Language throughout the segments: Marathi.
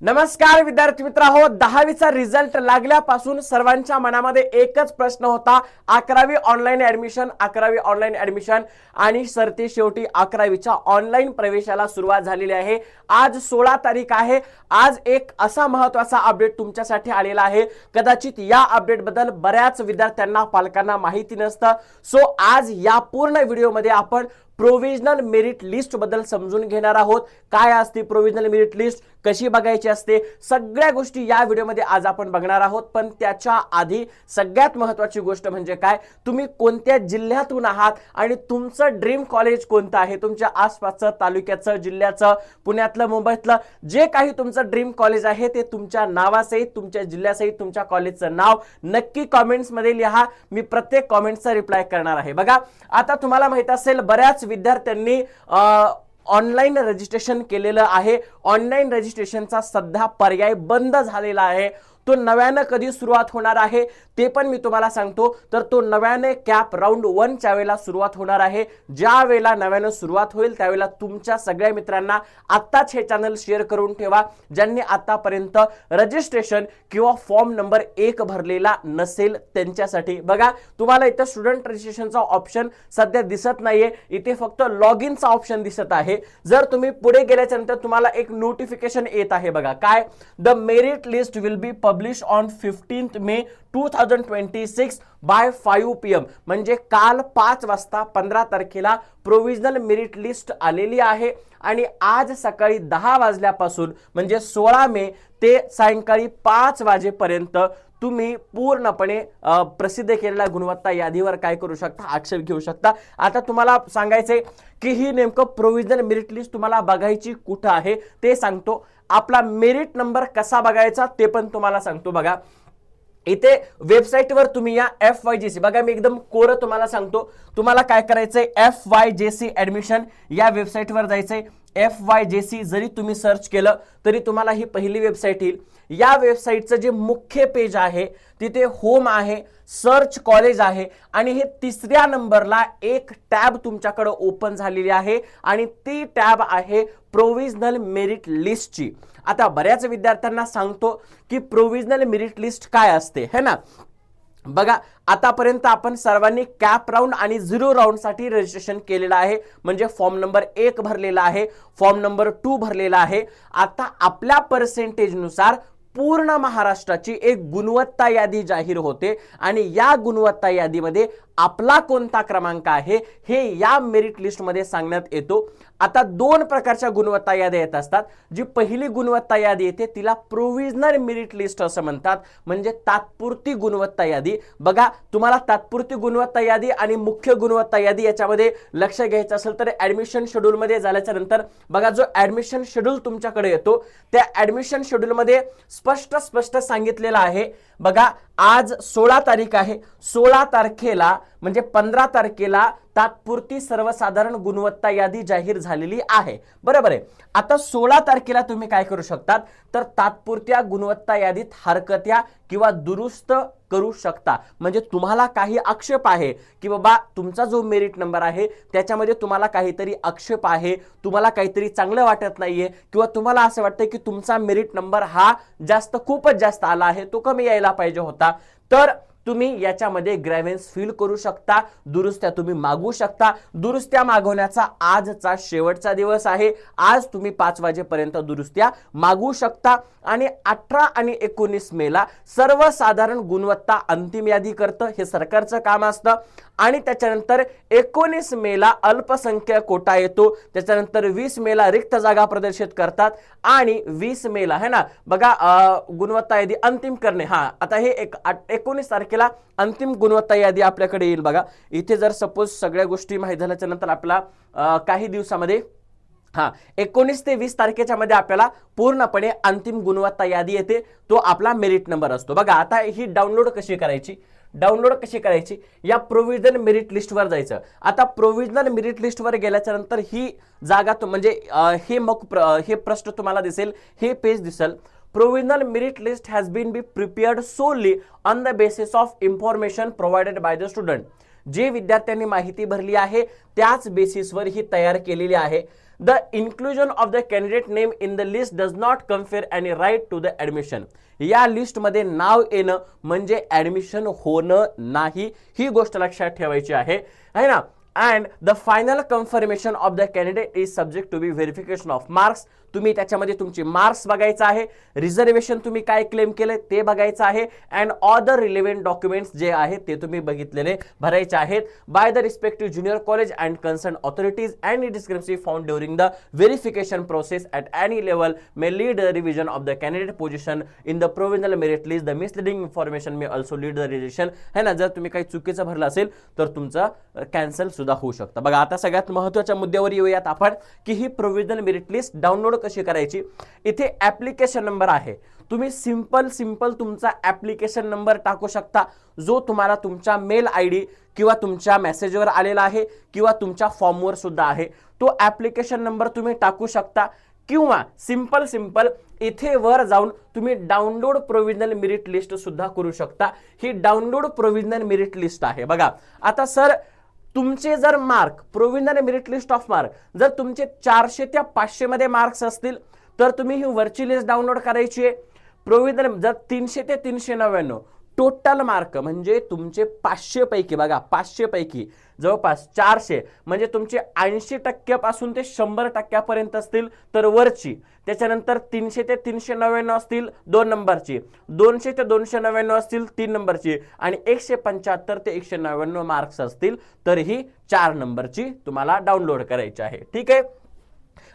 नमस्कार विद्यार्थी मित्रांनो, 10वीचा रिझल्ट लागल्यापासून सर्वांच्या मनामध्ये एकच प्रश्न होता, 11वी ऑनलाईन ऍडमिशन आणि सरते शेवटी 11वीच्या ऑनलाईन प्रवेशाला सुरुवात झालेली आहे। आज 16 तारीख आहे। आज एक असा महत्त्वाचा अपडेट तुमच्यासाठी आलेला आहे। कदाचित या अपडेट बद्दल बऱ्याच विद्यार्थ्यांना पालकांना माहिती नसतं। सो आज या पूर्ण व्हिडिओमध्ये आपण प्रोविजनल मेरिट लिस्ट बद्दल समजून घेणार आहोत। काय असते प्रोविजनल मेरिट लिस्ट, कशी बघायची असते, सगळ्या गोष्टी या व्हिडिओमध्ये आज आपण बघणार आहोत। पण त्याच्या आधी सगळ्यात महत्त्वाची गोष्ट म्हणजे काय, तुम्ही कोणत्या जिल्ह्यातून आहात आणि तुमचं ड्रीम कॉलेज कोणतं आहे, तुमच्या आसपासचं, तालुक्याचं, जिल्ह्याचं, पुण्यातलं, मुंबईतलं जे काही तुमचं ड्रीम कॉलेज आहे ते तुमच्या नावासहित, तुमच्या जिल्ह्यासहित तुमच्या कॉलेजचं नाव नक्की कमेंट्स मध्ये लिहा। मी प्रत्येक कमेंटचा रिप्लाय करणार आहे। बघा, आता तुम्हाला माहित असेल बऱ्याच विद्यार्थ्यांनी ऑनलाइन रजिस्ट्रेशन केलेलं आहे। ऑनलाइन रजिस्ट्रेशनचा सध्या पर्याय बंद झालेला आहे। तो नव्याने कधी सुरुवात होणार आहे ते पण मी तुम्हाला सांगतो। तर तो नव्याने कॅप राउंड 1 च्या वेळेला सुरुवात होणार आहे। ज्या वेळेला नव्याने सुरुवात होईल त्यावेळेला तुमच्या सगळ्या मित्रांना आत्ताच हे चॅनल शेअर करून ठेवा, ज्यांनी आतापर्यंत रजिस्ट्रेशन किंवा फॉर्म नंबर 1 भरलेला नसेल त्यांच्यासाठी। बघा, तुम्हाला इथे स्टुडंट रजिस्ट्रेशनचा ऑप्शन सध्या दिसत नाहीये, इथे फक्त लॉग इनचा ऑप्शन दिसत आहे। जर तुम्ही पुढे गेल्याच्या नंतर तुम्हाला एक नोटिफिकेशन येत आहे। बघा काय, the merit list will be publish on 15th May 2026 बाय 5 PM, म्हणजे काल 5 वाजता 15 तारखेला प्रोविजनल मेरिट लिस्ट आलेली आहे। आणि आज सकाळी 10 वाजल्यापासून म्हणजे 16 मे ते सायंकाळी 5 वाजेपर्यंत तुम्ही पूर्णपणे प्रसिद्ध केलेल्या गुणवत्ता यादीवर काय करू शकता, आक्षेप घेऊ शकता। आता तुम्हाला सांगायचंय की ही नेमकं प्रोविजनल मेरिट लिस्ट तुम्हाला बघायची कुठं आहे ते सांगतो। आपला मेरिट नंबर कसा बघायचा ते पण तुम्हाला सांगतो। बघा, इथे वेबसाईटवर तुम्ही या FYJC, बघा मी एकदम कोरं तुम्हाला सांगतो। तुम्हाला काय करायचंय, FYJC ऍडमिशन या वेबसाईटवर जायचंय। FYJC जरी तुम्ही सर्च केलं तरी तुम्हाला ही पहिली वेबसाईट येईल। या वेबसाईटचं जे मुख्य पेज आहे तिथे होम आहे, सर्च कॉलेज आहे आणि हे तिसऱ्या नंबरला एक टॅब तुमच्याकडे ओपन झालेली आहे आणि ती टॅब आहे प्रोविजनल मेरिट लिस्टची। आता बऱ्याच विद्यार्थ्यांना सांगतो की प्रोविजनल मेरिट लिस्ट काय असते, है ना। बघा, आतापर्यंत आपण सर्वांनी कॅप राउंड आणि 0 राउंड साठी रजिस्ट्रेशन केलेलं आहे, म्हणजे फॉर्म नंबर 1 भरलेला आहे, फॉर्म नंबर 2 भरलेला आहे। आता आपल्या पर्सेंटेज नुसार पूर्ण महाराष्ट्राची एक गुणवत्ता यादी जाहीर होते आणि या गुणवत्ता यादीमध्ये आपला कोणता क्रमांक आहे हे या मेरिट लिस्ट मध्ये सांगण्यात येतो। आता 2 प्रकारच्या गुणवत्ता याद्या येत असतात। जी पहिली गुणवत्ता यादी येते तिला प्रोविजनल मेरिट लिस्ट असं म्हणतात, म्हणजे तात्पुरती गुणवत्ता यादी। बघा, तुम्हाला तात्पुरती गुणवत्ता यादी आणि मुख्य गुणवत्ता यादी याच्यामध्ये लक्ष घ्यायचं असेल तर ऍडमिशन शेड्यूल मध्ये झाल्याच्या नंतर बघा, जो ऍडमिशन शेड्यूल तुमच्याकडे येतो त्या ऍडमिशन शेड्यूल मध्ये स्पष्ट सांगितलेलं आहे। बघा, आज 16 तारीख आहे, 16 तारखेला म्हणजे 15 तारखेला तात्पुरती सर्वसाधारण गुणवत्ता यादी जाहीर झालेली आहे, बरोबर आहे। आता 16 तारखेला तुम्ही काय करू शकतात, तर तात्पुरत्या गुणवत्ता यादीत हरकत्या किंवा दुरुस्त करू शकता। म्हणजे तुम्हाला काही आक्षेप आहे की बाबा तुमचा जो मेरिट नंबर आहे त्याच्यामध्ये तुम्हाला काहीतरी आक्षेप आहे, तुम्हाला काहीतरी चांगलं वाटत नाहीये किंवा तुम्हाला असं वाटतं की तुमचा मेरिट नंबर हा खूपच जास्त आला आहे, तो कमी यायला पाहिजे होता, तर तुम्ही याच्यामध्ये ग्रॅव्हन्स फील करू शकता, दुरुस्त्या तुम्ही मागू शकता। दुरुस्त्या मागवण्याचा आजचा शेवटचा दिवस आहे। आज तुम्ही 5 वाजेपर्यंत दुरुस्त्या मागू शकता आणि 18 आणि 19 मेला सर्वसाधारण गुणवत्ता अंतिम यादी करतं, हे सरकारचं काम असतं। आणि त्याच्यानंतर 19 मेला अल्पसंख्याक कोटा येतो, त्याच्यानंतर 20 मेला रिक्त जागा प्रदर्शित करतात आणि 20 मेला है ना, बघा गुणवत्ता यादी अंतिम करणे। हा, आता हे 19 तारखेला अंतिम गुणवत्ता यादी आपल्याकडे येईल। बघा, इथे जर सपोज सगळ्या गोष्टी माहीत झाल्याच्या नंतर आपला काही दिवसामध्ये 19 ते 20 तारखेच्या मध्ये आपल्याला पूर्णपणे अंतिम गुणवत्ता यादी येते, तो आपला मेरिट नंबर असतो। बघा, आता ही डाउनलोड कशी करायची, या प्रोविजनल मेरिट लिस्ट वर जायचं। आता प्रोविजनल मेरिट लिस्ट वर गेल्याच्या नंतर ही जागा म्हणजे हे प्रश्न तुम्हाला दिसेल, हे पेज दिसेल। Provisional merit list has been prepared solely on the basis of information provided by the student. जे विद्यार्थ्यांनी माहिती भरली आहे त्याच बेसिसवर ही तयार केलेली आहे। The inclusion of the candidate name in the list does not confer any right to the admission. या लिस्टमध्ये नाव येणं म्हणजे ऍडमिशन होणं नाही, ही गोष्ट लक्षात ठेवायची आहे ना. And the final confirmation of the candidate is subject to be verification of marks. तुम्ही त्याच्यामध्ये तुमचे मार्क्स बघायचं आहे, रिझर्वेशन तुम्ही काय क्लेम केले ते बघायचं आहे, अँड अदर रिलेव्हंट डॉक्युमेंट्स जे आहेत ते तुम्ही बघितलेले भरायचे आहेत. By the respective junior college and concern authorities and discrepancy found during the verification process at any level may lead the revision of the candidate position in the provisional merit list. The misleading information may also lead the rejection. है ना, जर तुम्ही काही चुकीचं भरलं असेल तर तुमचं कॅन्सल सुद्धा होऊ शकतं. बघा आता सगळ्यात महत्त्वाच्या मुद्द्यावर येऊयात आपण की ही प्रोव्हिजनल मेरिट लिस्ट डाउनलोड कशी करायची. इथे ऍप्लिकेशन नंबर आहे, तुम्ही सिंपल तुमचा ऍप्लिकेशन नंबर टाकू शकता जो तुम्हाला तुमच्या मेल आयडी किंवा तुमच्या मेसेजवर आलेला आहे किंवा तुमच्या फॉर्मवर सुद्धा आहे. तो ऍप्लिकेशन नंबर तुम्ही टाकू शकता किंवा सिंपल इथे वर जाऊन तुम्ही डाउनलोड प्रोव्हिजनल मेरिट लिस्ट सुद्धा करू शकता. ही डाउनलोड प्रोव्हिजनल मेरिट लिस्ट आहे. बघा आता सर तुमचे जर mark provisional merit list of mark जर तुमचे 400 ते 500 मध्ये मार्क्स असतील तर तुम्ही ही वरची लिस्ट डाउनलोड करायची आहे. प्रोव्हिजनल जर 300 ते 399 टोटल मार्क म्हणजे तुमचे 500 पैकी, बघा 500 पैकी जवळपास 400 म्हणजे तुमचे 80% पासून ते 100% पर्यंत असतील तर वरची, त्याच्यानंतर 300 ते 399 असतील 2 नंबरची, 200 ते 299 असतील 3 नंबरची आणि 175 ते 199 मार्क्स असतील तर ही 4 नंबरची तुम्हाला डाउनलोड करायची आहे. ठीक आहे,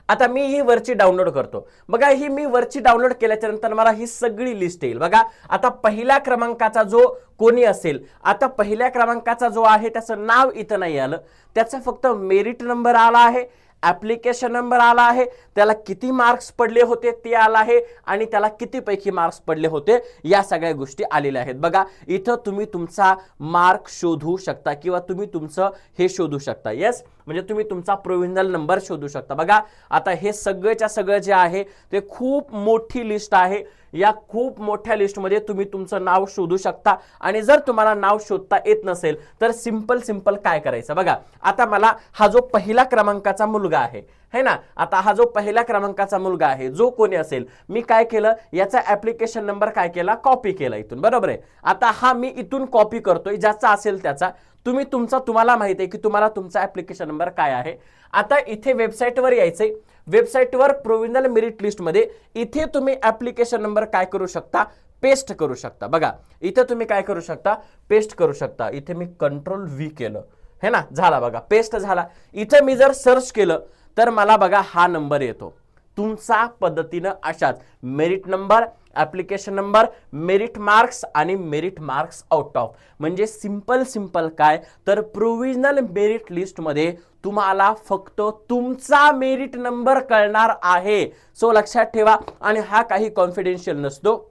आता मी ही वरची डाउनलोड करतो. बघा ही मी वरची डाउनलोड केल्याच्या नंतर मला ही सगळी लिस्ट येईल. बघा आता पहिल्या क्रमांकाचा जो कोणी असेल, आता पहिल्या क्रमांकाचा जो आहे त्याचं नाव इथं नाही आलं, त्याचा फक्त मेरिट नंबर आला आहे, ऍप्लिकेशन नंबर आला आहे, त्याला किती मार्क्स पडले होते ते आला आहे आणि त्याला किती पैकी मार्क्स पडले होते या सगळ्या गोष्टी आलेल्या आहेत. बघा इथं तुम्ही तुमचा मार्क शोधू शकता किंवा तुम्ही तुमचं हे शोधू शकता. येस, म्हणजे तुम्ही तुमचा प्रोव्हिजनल नंबर शोधू शकता. बघा आता हे सगळेच्या सगळं जे आहे ते खूप मोठी लिस्ट आहे. या खूप मोठ्या लिस्टमध्ये तुम्ही तुमचं नाव शोधू शकता आणि जर तुम्हाला नाव शोधता येत नसेल तर सिंपल काय करायचं. बघा आता मला हा जो पहिला क्रमांकाचा मुलगा आहे है ना, आता हा जो पहिल्या क्रमांकाचा मुलगा आहे जो कोणी असेल, मी काय केलं याचा ऍप्लिकेशन नंबर काय केला, कॉपी केला इथून. बरोबर आहे, आता हा मी इथून कॉपी करतोय, ज्याचा असेल त्याचा तुम्हाला माहिती आहे की तुम्हाला तुमचा ऍप्लिकेशन नंबर काय आहे. आता इथे वेबसाईटवर यायचंय, वेबसाईटवर प्रोव्हिजनल मेरिट लिस्ट मध्ये इथे तुम्ही ऍप्लिकेशन नंबर काय करू शकता, पेस्ट करू शकता. बघा इथे तुम्ही काय करू शकता, पेस्ट करू शकता. इथे मी कंट्रोल V केलं है ना, झाला बघा पेस्ट झाला. इथे मी जर सर्च केलं तर मला बघा हा नंबर येतो. तुमचा पद्धतीनं अशाच merit number, application number, merit marks आणि मेरिट मार्क्स आउट ऑफ, म्हणजे सिंपल काय तर प्रोव्हिजनल मेरिट लिस्ट मध्ये तुम्हाला फक्त तुमचा मेरिट नंबर कळणार आहे. सो लक्षात ठेवा, आणि हा काही कॉन्फिडेन्शियल नसतो.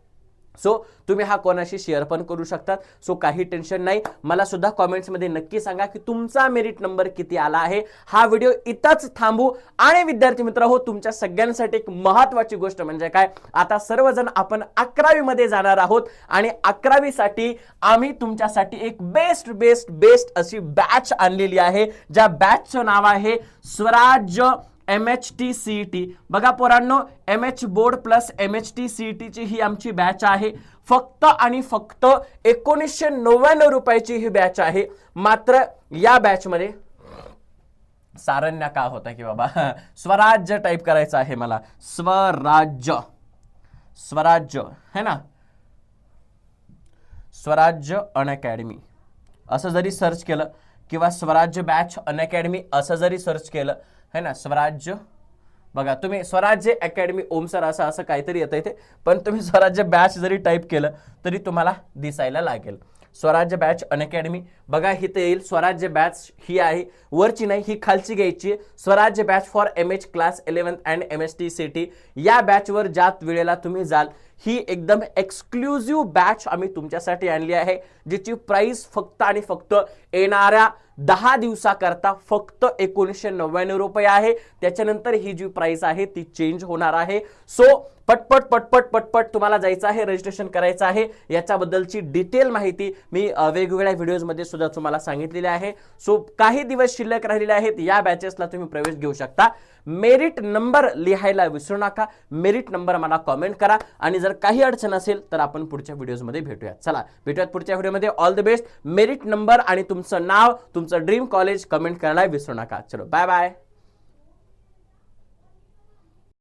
सो तुम्ही हा कोणाशी शेअर पण करू शकतात. सो काही टेन्शन नाही. मला सुद्धा कॉमेंट्स मध्ये नक्की सांगा की तुमचा मेरिट नंबर किती आला आहे. हा व्हिडिओ इथंच थांबू. आणि विद्यार्थी मित्र हो, तुमच्या सगळ्यांसाठी एक महत्त्वाची गोष्ट म्हणजे काय, आता सर्वजण आपण 11वी मध्ये जाणार आहोत आणि 11वी साठी आम्ही तुमच्यासाठी एक बेस्ट अशी बॅच आणलेली आहे, ज्या बॅचचं नाव आहे स्वराज्य MHT CET. बघा पोरांनो, MH board plus MHT CET ची ही आमची बॅच आहे. फक्त आणि फक्त 1999 रुपयाची ही बॅच आहे. मात्र या बॅच मध्ये सारण्या का होता की बाबा स्वराज्य टाइप करायचं आहे मला, स्वराज्य है ना, स्वराज्य अनअकॅडमी असं जरी सर्च केलं किंवा स्वराज्य बॅच अनअकॅडमी असं जरी सर्च केलं है ना, स्वराज्य बघा तुम्ही स्वराज्य अकॅडमी ओम सर असं काहीतरी येतं इथे, पण तुम्ही स्वराज्य बॅच जरी टाईप केलं तरी तुम्हाला दिसायला लागेल. स्वराज्य बॅच अनअकॅडमी बघा इथे येईल. स्वराज्य बॅच ही आहे, वरची नाही ही खालची घ्यायची. स्वराज्य batch for MH class 11th and MHT CET. या बॅचवर ज्या वेळेला तुम्ही जाल ही एकदम एक्सक्लुझिव्ह बॅच आम्ही तुमच्यासाठी आणली आहे, जिची प्राइस फक्त आणि फक्त येणाऱ्या 10 दिवसाकरता फक्त 1999 रुपये आहे. त्याच्यानंतर ही जी प्राइस आहे ती चेंज होणार आहे. सो पटपट पटपट पटपट तुम्हाला जायचं आहे, रजिस्ट्रेशन करायचं आहे. याच्याबद्दलची डिटेल माहिती मी वेगवेगळ्या व्हिडिओजमध्ये सुद्धा तुम्हाला सांगितलेली आहे. सो काही दिवस शिल्लक राहिलेले आहेत, या बॅचेसला तुम्ही प्रवेश घेऊ शकता. मेरिट नंबर लिहायला विसरू नका. मेरिट नंबर मला कमेंट करा आणि जर काही अडचण असेल तर आपण पुढच्या व्हिडिओजमध्ये भेटूयात. चला भेटूयात पुढच्या व्हिडिओमध्ये. All the best. Merit number आणि तुमचं नाव, तुमचं ड्रीम कॉलेज कमेंट करायला विसरू नका. चलो बाय बाय.